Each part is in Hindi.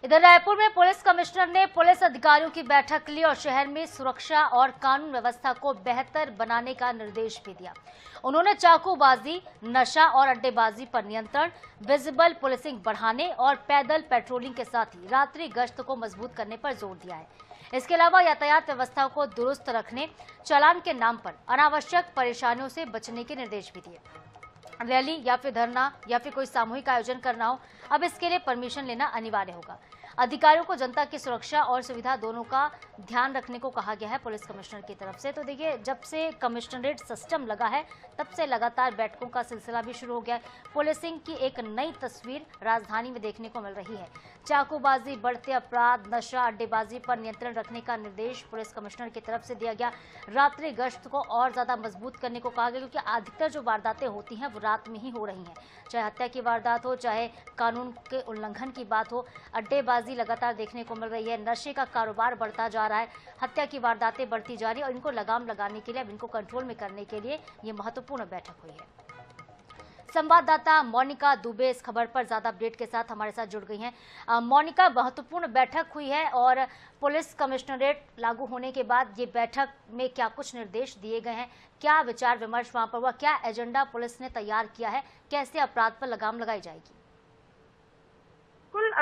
इधर रायपुर में पुलिस कमिश्नर ने पुलिस अधिकारियों की बैठक ली और शहर में सुरक्षा और कानून व्यवस्था को बेहतर बनाने का निर्देश भी दिया। उन्होंने चाकूबाजी, नशा और अड्डेबाजी पर नियंत्रण, विजिबल पुलिसिंग बढ़ाने और पैदल पेट्रोलिंग के साथ ही रात्रि गश्त को मजबूत करने पर जोर दिया है। इसके अलावा यातायात व्यवस्था को दुरुस्त रखने, चालान के नाम पर अनावश्यक परेशानियों से बचने के निर्देश भी दिए। रैली या फिर धरना या फिर कोई सामूहिक आयोजन करना हो, अब इसके लिए परमिशन लेना अनिवार्य होगा। अधिकारियों को जनता की सुरक्षा और सुविधा दोनों का ध्यान रखने को कहा गया है पुलिस कमिश्नर की तरफ से। तो देखिए, जब से कमिश्नरेट सिस्टम लगा है तब से लगातार बैठकों का सिलसिला भी शुरू हो गया है। पुलिसिंग की एक नई तस्वीर राजधानी में देखने को मिल रही है। चाकूबाजी, बढ़ते अपराध, नशा, अड्डेबाजी पर नियंत्रण रखने का निर्देश पुलिस कमिश्नर की तरफ से दिया गया। रात्रि गश्त को और ज्यादा मजबूत करने को कहा गया, क्योंकि अधिकतर जो वारदातें होती हैं वो रात में ही हो रही हैं। चाहे हत्या की वारदात हो, चाहे कानून के उल्लंघन की बात हो, अड्डेबाजी लगातार देखने को मिल रही है। नशे का कारोबार बढ़ता जा रहा है, हत्या की वारदातें बढ़ती जा रही है और इनको लगाम लगाने के लिए, अब इनको कंट्रोल में करने के लिए ये महत्वपूर्ण बैठक हुई है। संवाददाता मोनिका दुबे इस खबर पर ज्यादा अपडेट के साथ हमारे साथ जुड़ गई हैं। मोनिका, महत्वपूर्ण बैठक हुई है और पुलिस कमिश्नरेट लागू होने के बाद ये बैठक में क्या कुछ निर्देश दिए गए हैं, क्या विचार विमर्श वहां पर हुआ, क्या एजेंडा पुलिस ने तैयार किया है, कैसे अपराध पर लगाम लगाई जाएगी?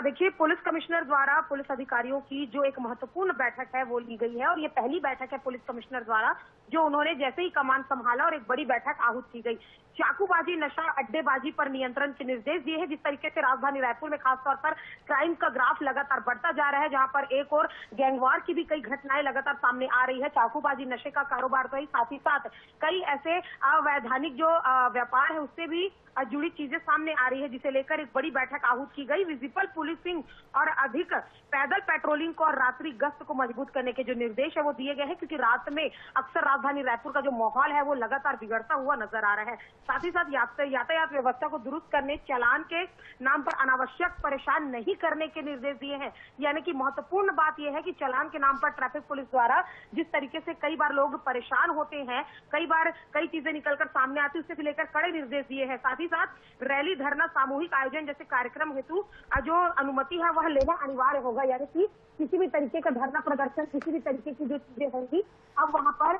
देखिए, पुलिस कमिश्नर द्वारा पुलिस अधिकारियों की जो एक महत्वपूर्ण बैठक है वो ली गई है और ये पहली बैठक है पुलिस कमिश्नर द्वारा जो उन्होंने जैसे ही कमान संभाला और एक बड़ी बैठक आहूत की गई। चाकूबाजी, नशा, अड्डेबाजी पर नियंत्रण के निर्देश दिए हैं। जिस तरीके से राजधानी रायपुर में खासतौर पर क्राइम का ग्राफ लगातार बढ़ता जा रहा है, जहां पर एक और गैंगवार की भी कई घटनाएं लगातार सामने आ रही है। चाकूबाजी, नशे का कारोबार तो ही साथ ही साथ कई ऐसे अवैधानिक जो व्यापार है उससे भी जुड़ी चीजें सामने आ रही है, जिसे लेकर एक बड़ी बैठक आहूत की गई। विजिबल पुलिसिंग और अधिक पैदल पेट्रोलिंग को और रात्रि गश्त को मजबूत करने के जो निर्देश है वो दिए गए हैं, क्योंकि रात में अक्सर राजधानी रायपुर का जो माहौल है वो लगातार बिगड़ता हुआ नजर आ रहा है। साथ ही साथ यातायात व्यवस्था को दुरुस्त करने, चालान के नाम पर अनावश्यक परेशान नहीं करने के निर्देश दिए हैं। यानी कि महत्वपूर्ण बात यह है कि चालान के नाम पर ट्रैफिक पुलिस द्वारा जिस तरीके से कई बार लोग परेशान होते हैं, कई बार कई चीजें निकलकर सामने आती है, उससे लेकर कड़े निर्देश दिए हैं। साथ ही साथ रैली, धरना, सामूहिक आयोजन जैसे कार्यक्रम हेतु जो अनुमति है वह लेना अनिवार्य होगा। यानी कि किसी भी तरीके का धरना प्रदर्शन, किसी भी तरीके की जो चीजें होंगी, अब वहां पर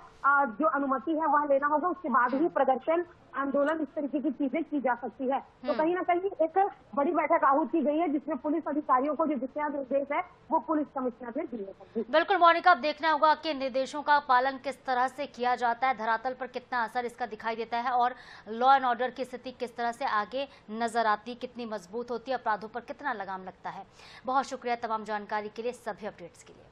जो अनुमति है वह लेना होगा। उसके बाद ही प्रदर्शन, आंदोलन, इस तरीके की चीजें की जा सकती है। तो कहीं ना कहीं एक बड़ी बैठक आहूत की गई है जिसमें पुलिस अधिकारियों को जो दिशा निर्देश है वो पुलिस कमिश्नर ने दिए हैं। बिल्कुल मोनिका, अब देखना होगा कि निर्देशों का पालन किस तरह से किया जाता है, धरातल पर कितना असर इसका दिखाई देता है और लॉ एंड ऑर्डर की स्थिति किस तरह से आगे नजर आती, कितनी मजबूत होती है, अपराधों पर कितना लगाम लगता है। बहुत शुक्रिया तमाम जानकारी के लिए, सभी अपडेट्स के लिए।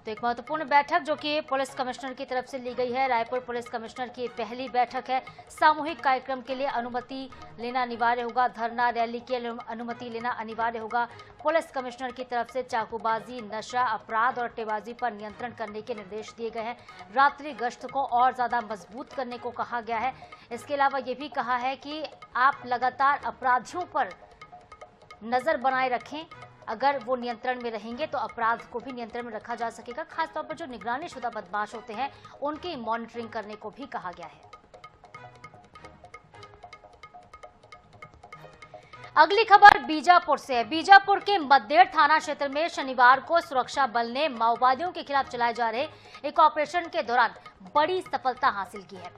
तो एक महत्वपूर्ण बैठक जो कि पुलिस कमिश्नर की तरफ से ली गई है। रायपुर पुलिस कमिश्नर की पहली बैठक है। सामूहिक कार्यक्रम के लिए अनुमति लेना अनिवार्य होगा, धरना, रैली के लिए अनुमति लेना अनिवार्य होगा। पुलिस कमिश्नर की तरफ से चाकूबाजी, नशा, अपराध और अड्डेबाजी पर नियंत्रण करने के निर्देश दिए गए हैं। रात्रि गश्त को और ज्यादा मजबूत करने को कहा गया है। इसके अलावा ये भी कहा है कि आप लगातार अपराधियों पर नजर बनाए रखें, अगर वो नियंत्रण में रहेंगे तो अपराध को भी नियंत्रण में रखा जा सकेगा। खासतौर पर जो निगरानी शुदा बदमाश होते हैं उनकी मॉनिटरिंग करने को भी कहा गया है। अगली खबर बीजापुर से है। बीजापुर के मद्देड़ थाना क्षेत्र में शनिवार को सुरक्षा बल ने माओवादियों के खिलाफ चलाए जा रहे एक ऑपरेशन के दौरान बड़ी सफलता हासिल की है।